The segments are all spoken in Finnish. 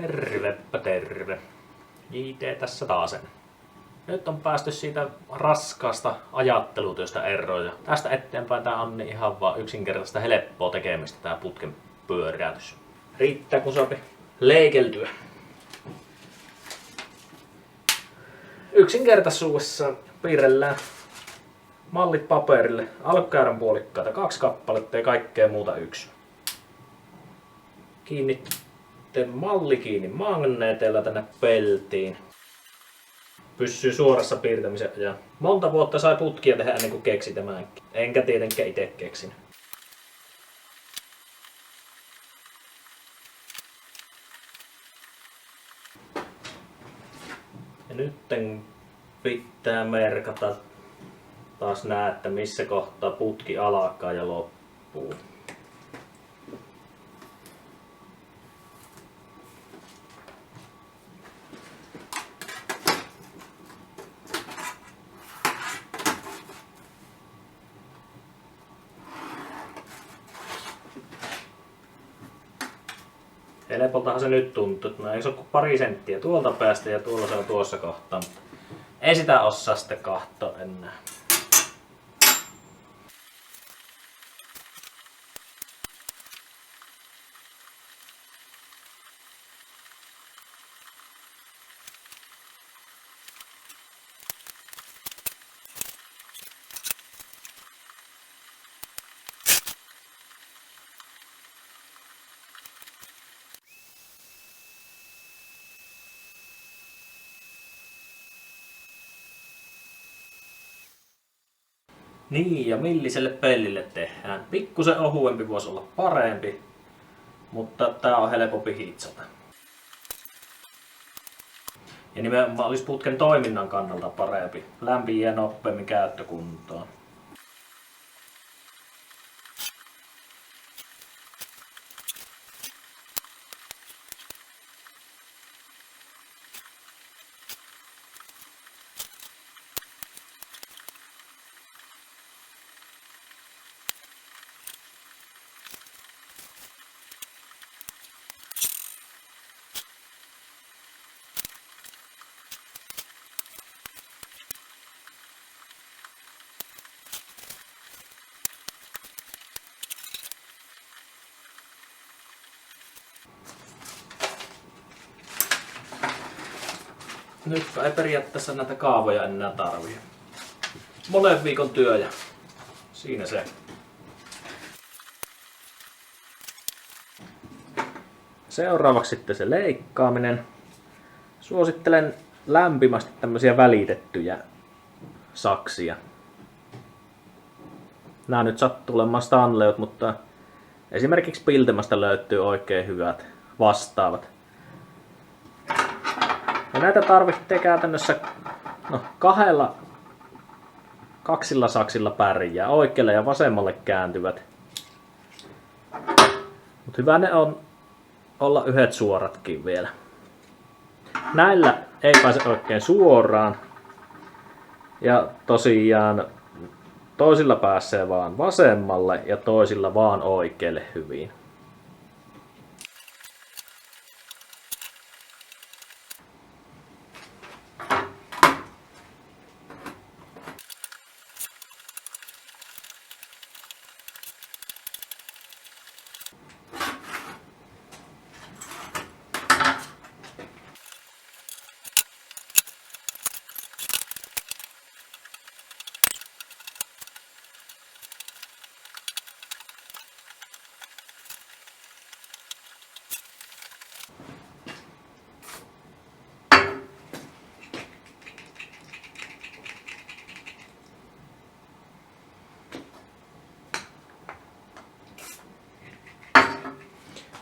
Tervepä terve. JT tässä taasen. Nyt on päästy siitä raskaasta ajattelutyöstä eroon. Tästä eteenpäin tää on ihan vaan yksinkertaista helppoa tekemistä tää putken pyöräytys. Riittää kun saapi leikeltyä. Yksinkertaisuudessaan piirrellään mallit paperille, alkukäyrän puolikkaita 2 kappaletta ja kaikkea muuta 1. Kiinnitte malli kiinni magneeteilla tänne peltiin. Pysyy suorassa piirtämisen ajan. Monta vuotta sai putkia tehdä ennen kuin keksi tämänkin. Enkä tietenkään itse keksin. Ja nytten pitää merkata taas näette missä kohtaa putki alkaa ja loppuu. Helpoltahan se nyt tuntuu, että ei se ole kuin pari senttiä tuolta päästä ja tuolla se on tuossa kohtaa, mutta ei sitä osaa sitten katsoa enää. Niin, ja milliselle pellille tehdään. Pikkusen ohuempi voisi olla parempi, mutta tää on helpompi hitsata. Ja nimenomaan olisi putken toiminnan kannalta parempi. Lämpiä ja nopeammin käyttökuntoon. Nyt ei periaatteessa näitä kaavoja enää tarvii. Monen viikon työ ja siinä se. Seuraavaksi sitten se leikkaaminen. Suosittelen lämpimästi tämmöisiä välitettyjä saksia. Nämä nyt sattuu olemaan Stanleyt, mutta esimerkiksi Piltemästä löytyy oikein hyvät vastaavat. Ja näitä tarvitsee käytännössä kaksilla saksilla pärjää. Oikealle ja vasemmalle kääntyvät. Mutta hyvä ne on olla yhdet suoratkin vielä. Näillä ei pääse oikein suoraan. Ja tosiaan toisilla pääsee vaan vasemmalle ja toisilla vaan oikealle hyvin.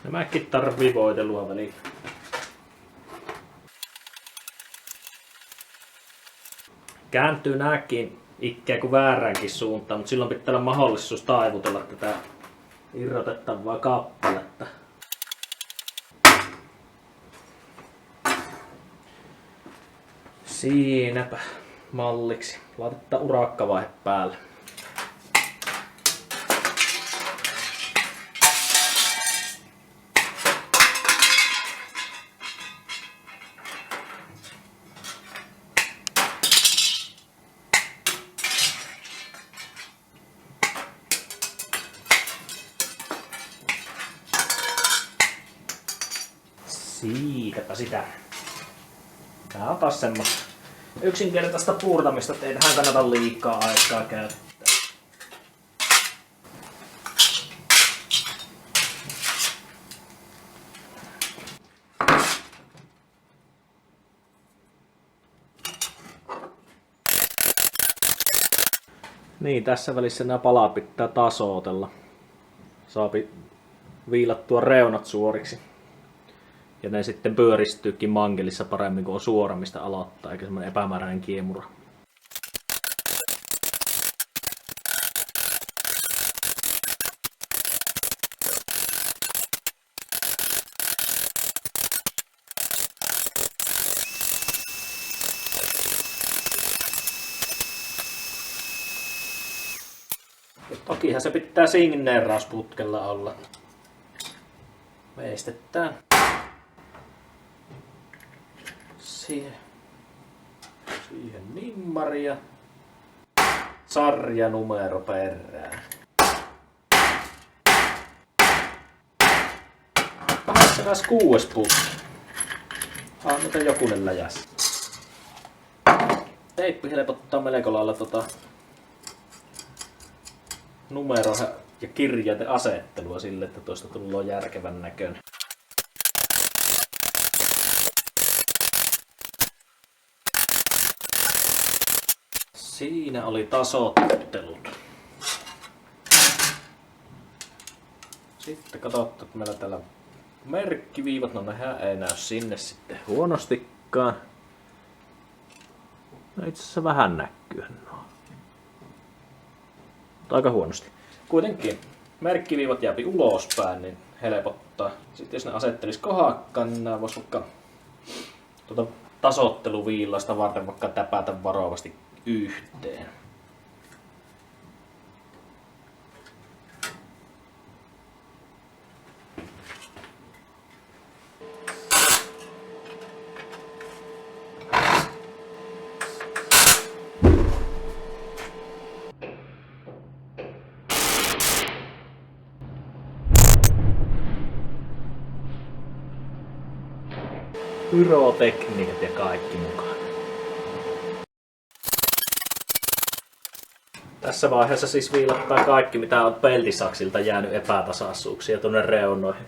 Nämäkin tarvii voitelua välillä. Kääntyy nääkin ikään kuin vääräänkin suuntaan, mutta silloin pitää olla mahdollisuus taivutella tätä irrotettavaa kappaletta. Siinäpä malliksi. Laitetaan urakkavaihe päälle. piikata sitä. Tää on taas semmoista yksinkertaista puurtamista, että ei tähän kannata liikaa aikaa käyttää. Niin, tässä välissä nämä palat pitää tasoitella. Saapi viilattua reunat suoriksi. Ja ne sitten pyöristyykin mankelissa paremmin, kun on suora mistä aloittaa, eikä semmoinen epämääräinen kiemura. Tokihan se pitää signeerausputkella olla. Veistetään. Siihen nimmari ja sarjanumero perään. 86 putki. Nyt jokunen läjäs. Teippi helpottaa melko lailla numero ja kirjainten asettelua sille, että tuosta tulee järkevän näköinen. Siinä oli tasottelut. Sitten katsotaan, että meillä täällä merkkiviivat, no nehän ei näy sinne sitten huonostikaan. No itse asiassa vähän näkyy. Aika huonosti. Kuitenkin merkkiviivat jääpi ulospäin, niin helpottaa. Sitten jos ne asettelis kohakkaan, niin nää vois vaikka tasotteluviilaista varten vaikka täpätä varovasti yhteen. Pyrotekniikat ja kaikki mukaan. Tässä vaiheessa siis viilattaa kaikki, mitä on peltisaksilta jäänyt epätasaisuuksia tuonne reunoihin.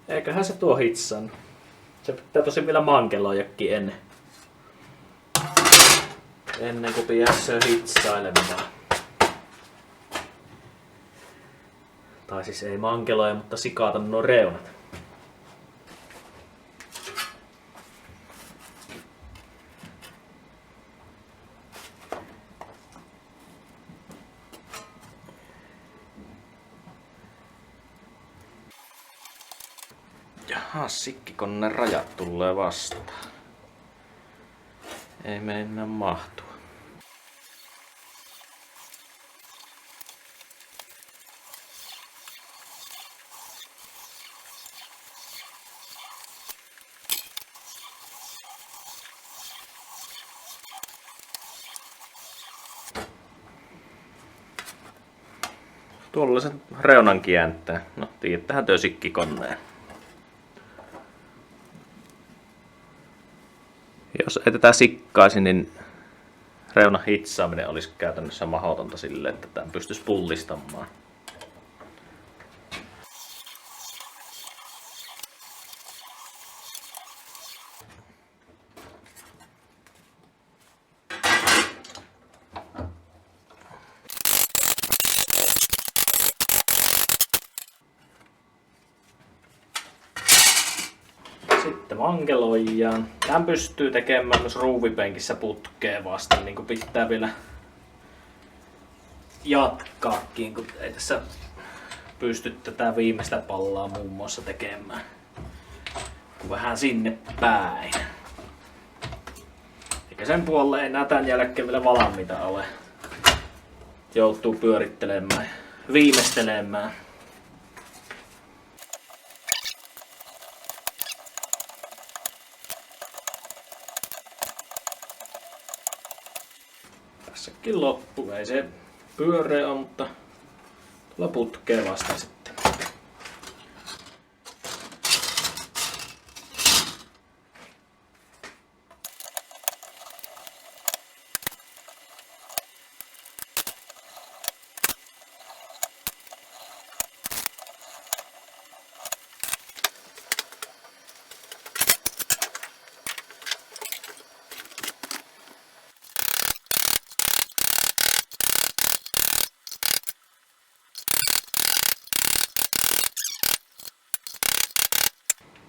Eiköhän se tuo hitsan. Se pitää tosi vielä mankeloijakin ennen kuin pääsee hitsailemaan. Tai siis ei mankeloja, mutta sikata nuo reunat. Jaha, sikkikoneen rajat tulee vastaan. Ei mennä mahtua. Tuollaisen reunan kääntää. No, tiedättehän tuo sikkikoneen. Jos ei tätä sikkaisi, niin reunan hitsaaminen olisi käytännössä mahdotonta sille, että tämän pystyisi pullistamaan. Sitten mankeloidaan. Tämän pystyy tekemään myös ruuvipenkissä putkeen vasten, niin kuin pitää vielä jatkaakin, kun ei tässä pysty tätä viimeistä pallaa muun muassa tekemään. Vähän sinne päin. Eikä sen puolelle ei enää tän jälkeen vielä valmiita ole. Joutuu pyörittelemään, viimeistelemään. Tässäkin loppu. Ei se pyöreä ole, mutta tulla putkee vasta sitten.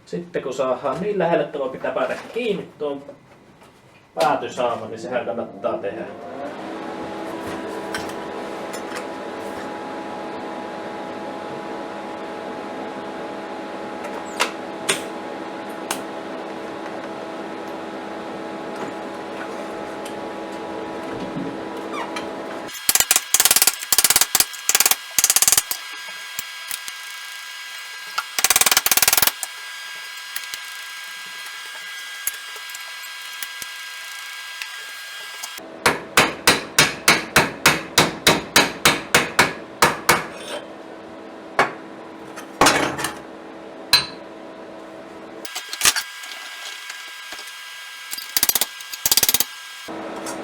Sitten kun saadaan niin lähelle, että voi pitää päätä kiinni tuon päätysaaman, niin sehän kannattaa tehdä.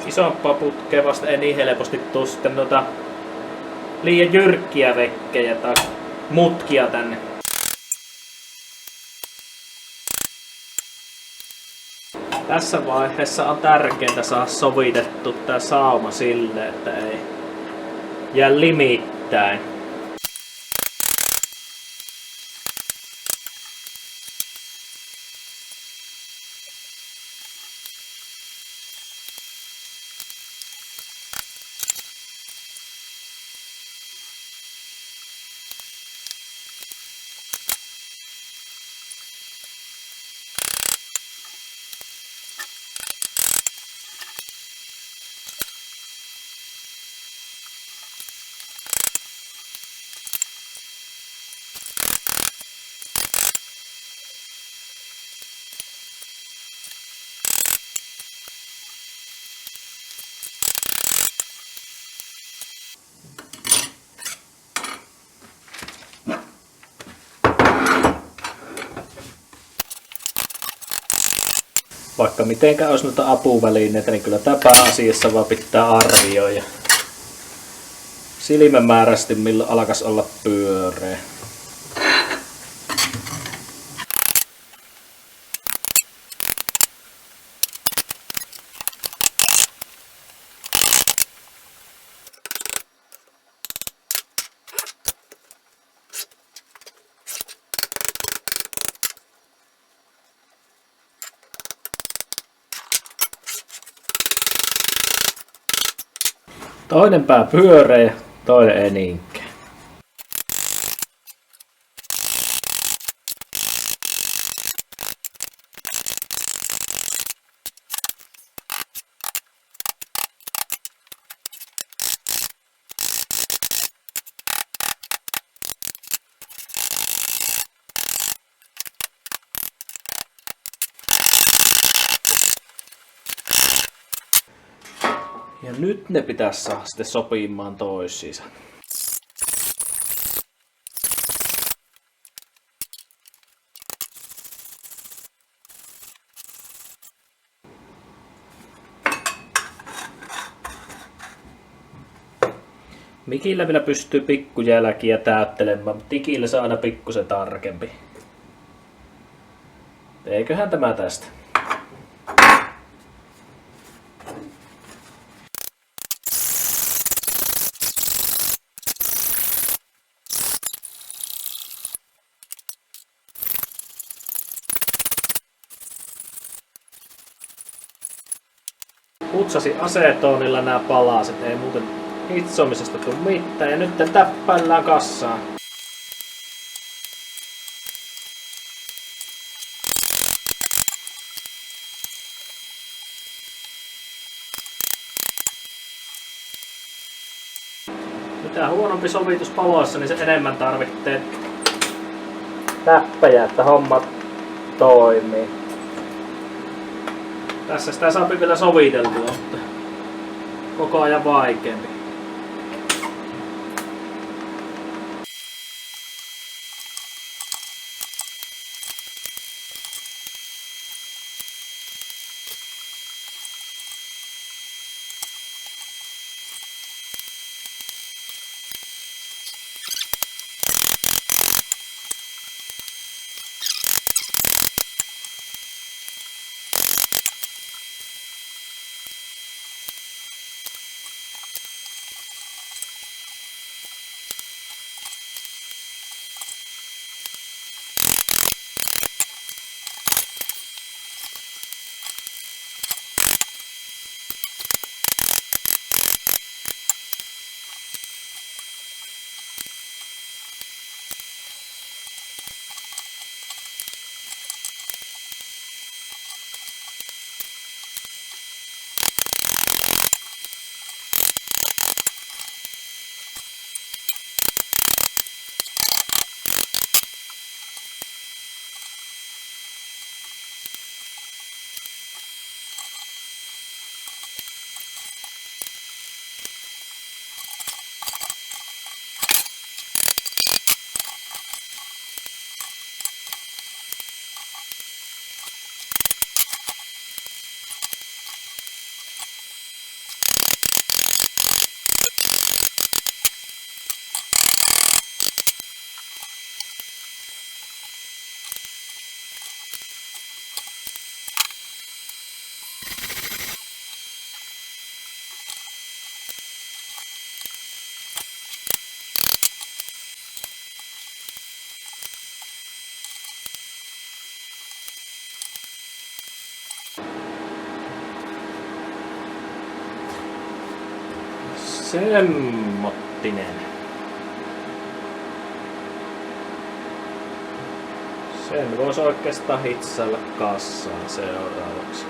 Isompaa putkea vasta ei niin helposti tuu sitten liian jyrkkiä vekkejä tai mutkia tänne. Tässä vaiheessa on tärkeintä saada sovitettu tää sauma silleen, että ei jää limittäin. Vaikka mitenkään olisi noita apuvälineitä, niin kyllä tämä pääasiassa vaan pitää arvioida silmämääräisesti, milloin alkaisi olla pyöreä. Toinen pää pyöreä, toinen ei niinkään. Ja nyt ne pitäisi saada sitten sopimaan toisiinsa. Mikillä vielä pystyy pikkujälkiä täyttelemään, mutta tikillä se on aina pikkusen tarkempi. Eiköhän tämä tästä. Putsasin asetonilla nämä palaset, ei muuten hitsomisesta tule mitään ja nyt täppäillään kassaan. Mitä huonompi sovitus paloissa, niin se enemmän tarvitsee täppejä, että hommat toimii. Tässä sitä saa vielä soviteltua, mutta koko ajan vaikeampi. Semmottinen. Sen voisi oikeastaan hitsailla kassaan seuraavaksi.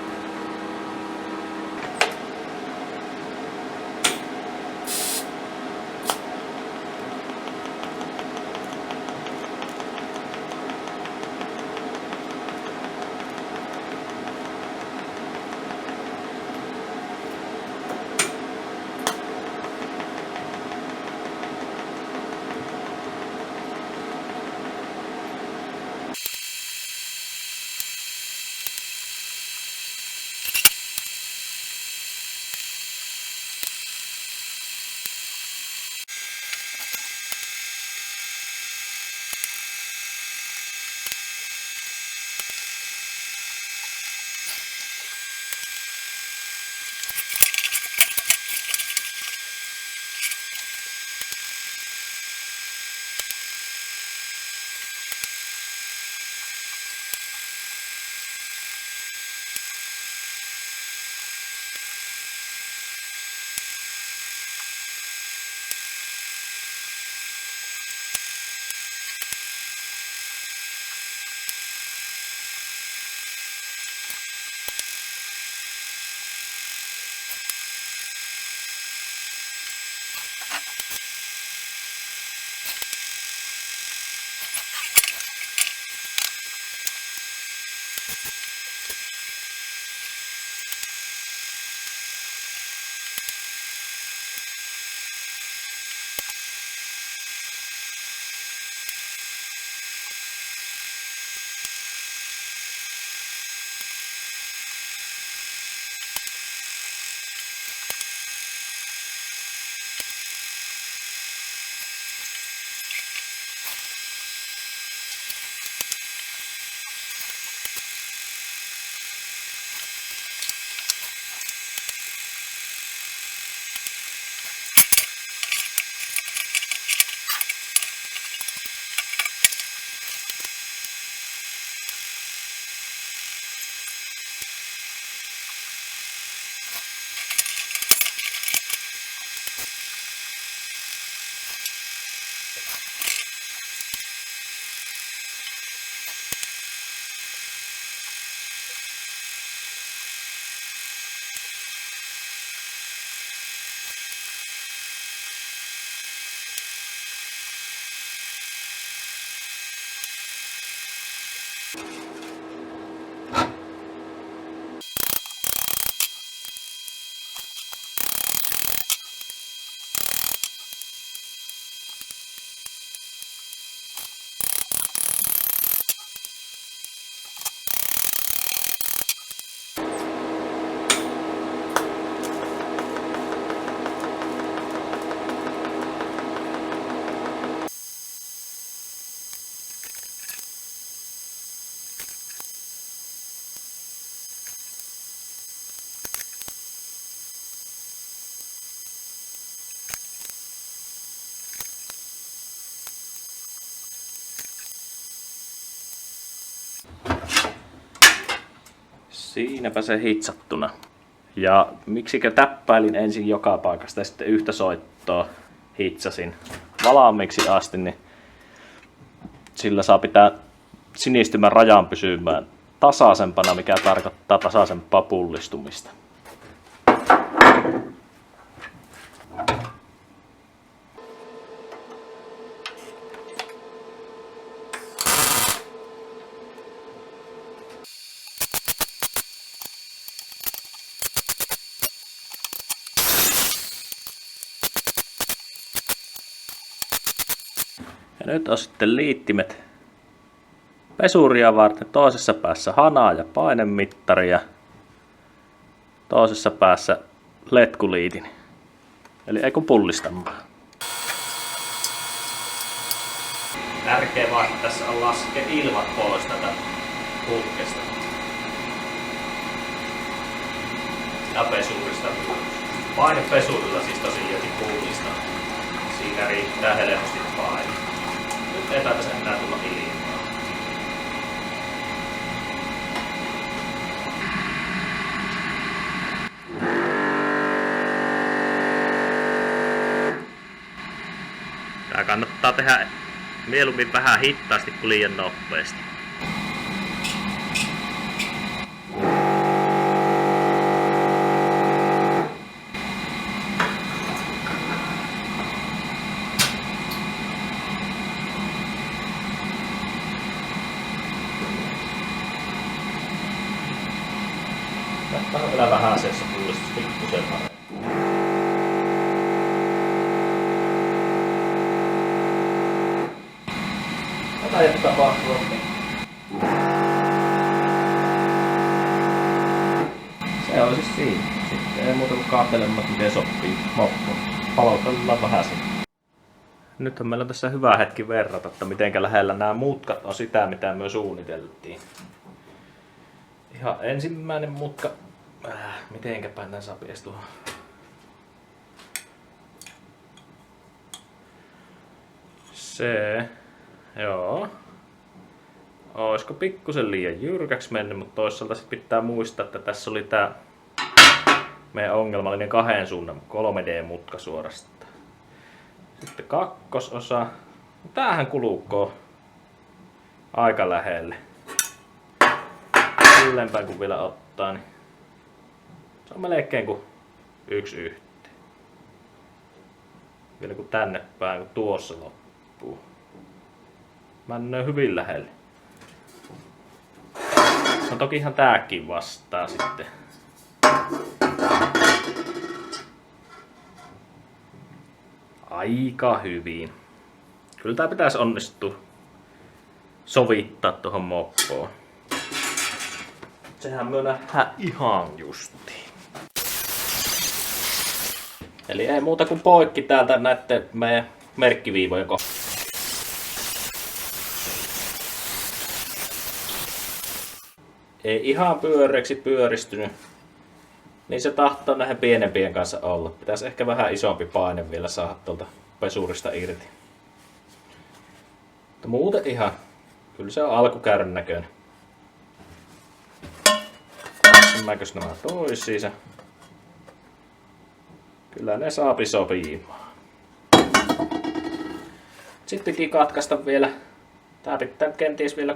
Siinäpä se hitsattuna. Ja miksikö täppäilin ensin joka paikasta ja sitten yhtä soittoa hitsasin valmiiksi asti, niin sillä saa pitää sinistymän rajan pysymään tasaisempana, mikä tarkoittaa tasaisempaa pullistumista. Ja nyt on sitten liittimet pesuria varten. Toisessa päässä hanaa ja painemittari ja toisessa päässä letkuliitin. Eli ei kun pullistamaan. Tärkeä vaihe tässä on laskea ilmat pois tätä putkesta. Ja pesurista. Painepesurilla siis tosiaankin pullistaa. Siinä riittää helposti paine. Nyt ei taitaisi enää tulla ilmaa. Tää kannattaa tehdä mieluummin vähän hitaasti kuin liian nopeasti. Tämä on vielä vähän aseessa pullistus pikkusen paremmin. Tätä ei tapahtua. Se on siis siinä. Sitten ei muuta kuin katselemaan, miten sopii moppuun. Palotellaan vähän sen. Nyt on meillä tässä hyvä hetki verrata, että miten lähellä nämä mutkat on sitä, mitä me suunniteltiin. Ihan ensimmäinen mutka. Mitenkäpä nää saa edes tuohon. Se. Joo. Oisko pikkusen liian jyrkäksi mennyt, mutta toisaalta sit pitää muistaa, että tässä oli tää meidän ongelmallinen 2 suunnan 3D-mutka suorastaan. Sitten kakkososa. Tämähän kulukoo aika lähelle. Ylempään kun vielä ottaa, niin se on melkein kuin 1:1. Vielä kun tänne päin, kun tuossa loppuu. Männöö hyvin lähelle. No tokihan tääkin vastaa sitten. Aika hyvin. Kyllä tää pitäisi onnistua sovittaa tuohon moppoon. Sehän me nähdään ihan justiin. Eli ei muuta kuin poikki täältä näette meidän merkkiviivojen kohdalla. Ei ihan pyöreäksi pyöristynyt. Niin se tahtoo näiden pienempien kanssa olla. Pitäisi ehkä vähän isompi paine vielä saada tuolta pesurista irti. Mutta muuten ihan. Kyllä se on alkukäyrän näköinen. Näköis nämä toisiinsa. Kyllä ne saapi sopimaan. Sittenkin katkaista vielä. Tää pitää kenties vielä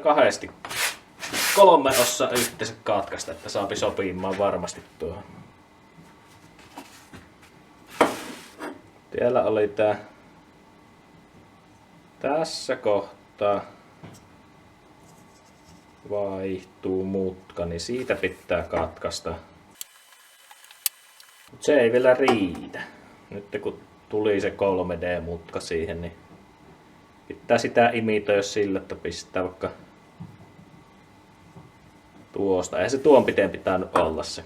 3 osaa yhteensä katkaista, että saapi sopimaan varmasti tuohon. Siellä oli tää tässä kohtaa vaihtuu mutka, niin siitä pitää katkaista. Mut se ei vielä riitä. Nyt kun tuli se 3D-mutka siihen, niin pitää sitä imitoida sillä, että pistää vaikka tuosta. Eihän se tuon piteen pitänyt olla se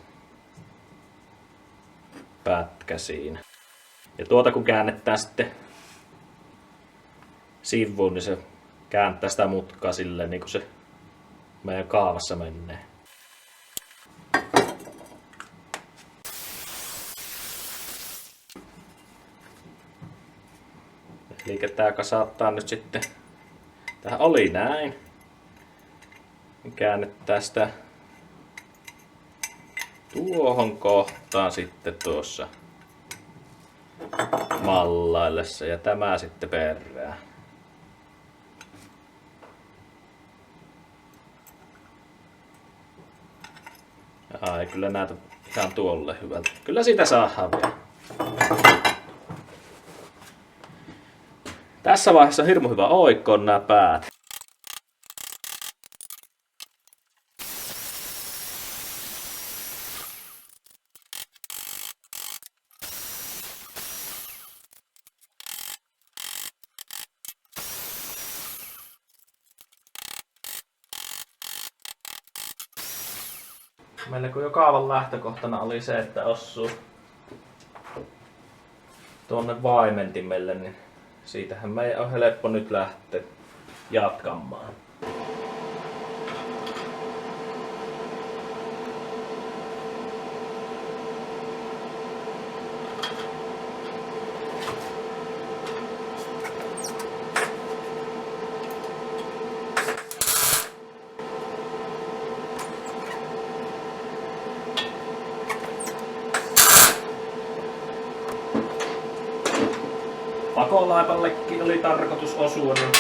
pätkä siinä. Ja tuota kun käännetään sitten sivuun, niin se kääntää sitä mutkaa silleen niin kuin se meidän kaavassa menee. Eli tää kasaattaa nyt sitten, tähän oli näin. Käännetään sitä tuohon kohtaan sitten tuossa mallaillessa ja tämä sitten perään. Ei kyllä näytä ihan tuolle hyvältä. Kyllä siitä saadaan vielä. Tässä vaiheessa on hirmu hyvä oikkoa nämä päät. Meillä kun jo kaavan lähtökohtana oli se, että osuu tuonne vaimentimelle, niin siitähän meidän on helppo nyt lähteä jatkamaan. Pakolaipallekin oli tarkoitus osua, niin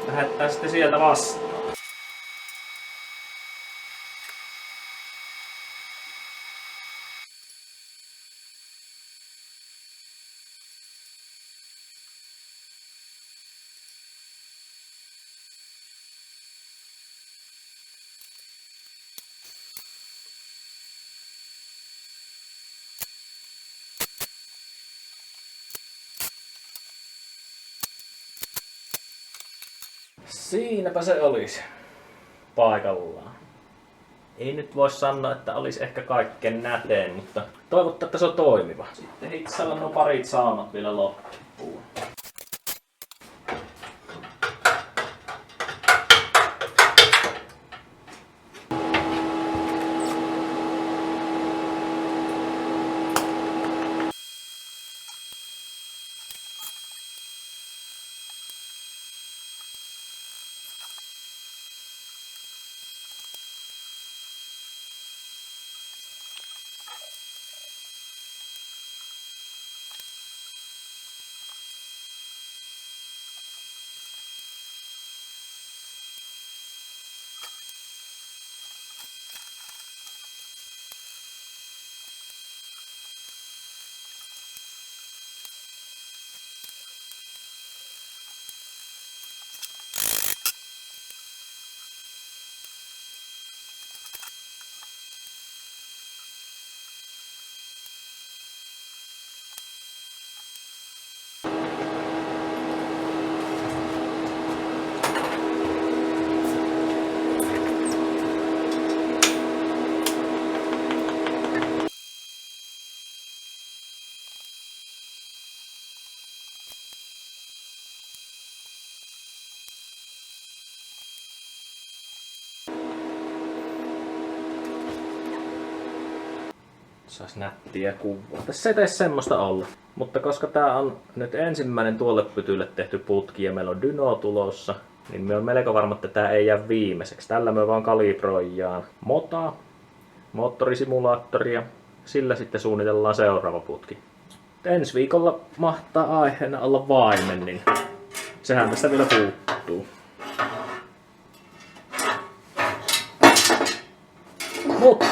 lähdetään sitten sieltä vastaan. Siinäpä se olisi paikallaan. Ei nyt voi sanoa, että olisi ehkä kaikkein näteen, mutta toivottavasti, että se on toimiva. Sitten hitsalla nuo parit saunat vielä loppuun. Saisi nättiä kuvaa. Tässä ei tee semmoista olla. Mutta koska tää on nyt ensimmäinen tuolle pytylle tehty putki ja meillä on dyno tulossa, niin me on melko varma, että tää ei jää viimeiseksi. Tällä me vaan kalibroijaan moottorisimulaattoria. Sillä sitten suunnitellaan seuraava putki. Ensi viikolla mahtaa aiheena olla vaimen, niin sehän tästä vielä puuttuu. Mutta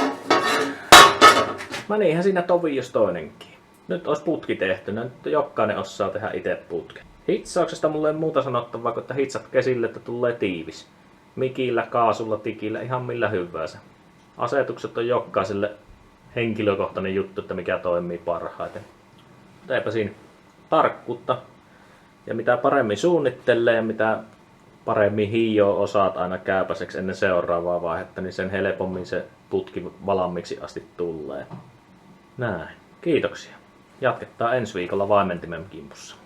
niinhän siinä tovi jos toinenkin. Nyt olisi putki tehty, nyt jokainen osaa tehdä itse putken. Hitsauksesta mulla ei muuta sanottavaa, kun että hitsat kesille, että tulee tiivis. Mikillä, kaasulla, tikillä, ihan millä hyvänsä. Asetukset on jokaiselle henkilökohtainen juttu, että mikä toimii parhaiten. Mutta eipä siinä tarkkuutta. Ja mitä paremmin suunnittelee ja mitä paremmin hiioa osaat aina käypäiseksi ennen seuraavaa vaihetta, niin sen helpommin se putki valmiiksi asti tulee. Näin. Kiitoksia. Jatketaan ensi viikolla vaimentimen kimpussa.